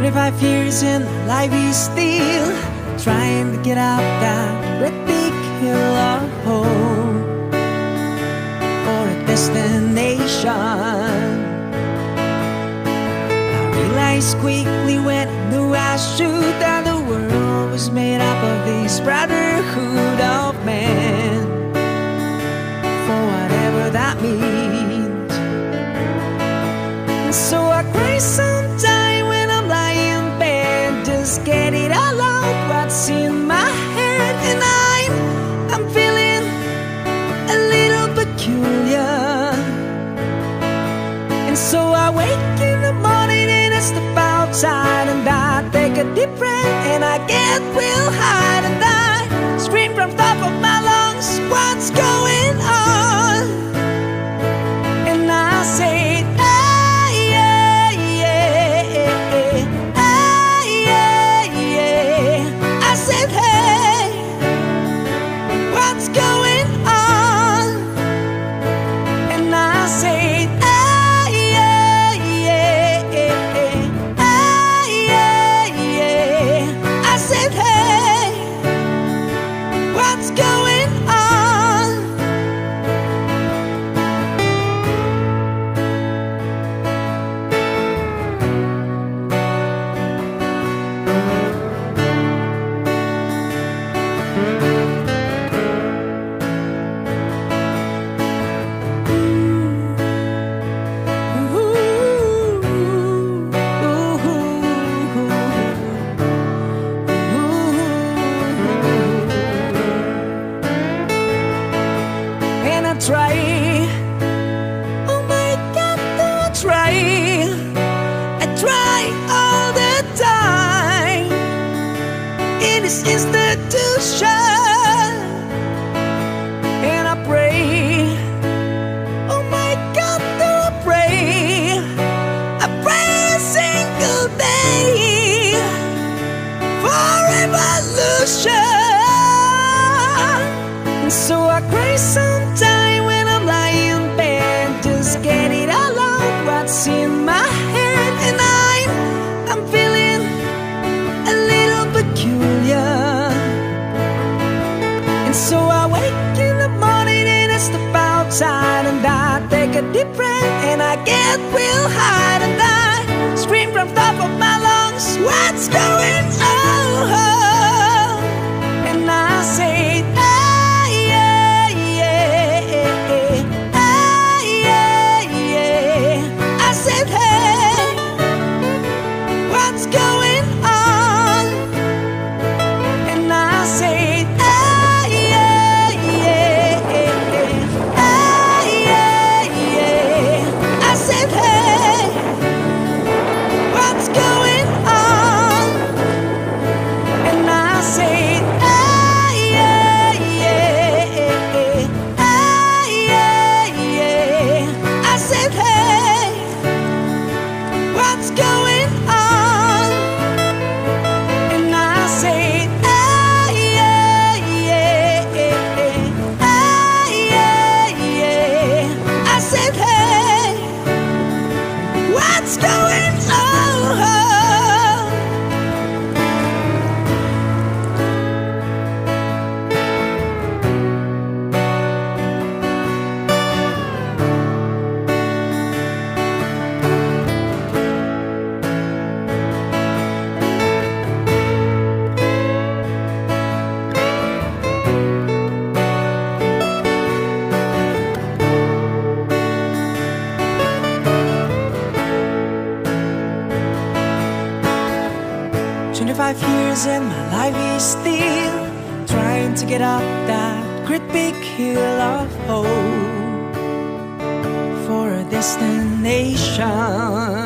25 years and life is still trying to get up that great big hill of hope for a destination. I realized quickly when I knew I should that the world was made up of this brotherhood of men, for whatever that means. And so I cry sometimes when I'm lying in bed, just get it all out what's in my head. And I'm feeling a little peculiar. And so I wake in the morning and I step outside and I take a deep breath and I get real high and I scream from top of my lungs, what's going on? And I say, so I cry sometime when I'm lying in bed, just get it all out what's in my head. And I'm feeling a little peculiar. And so I wake in the morning and I step outside and I take a deep breath and I get real high and I scream from top of my lungs, what's going on? And I say, and my life is still trying to get up that great big hill of hope for a destination.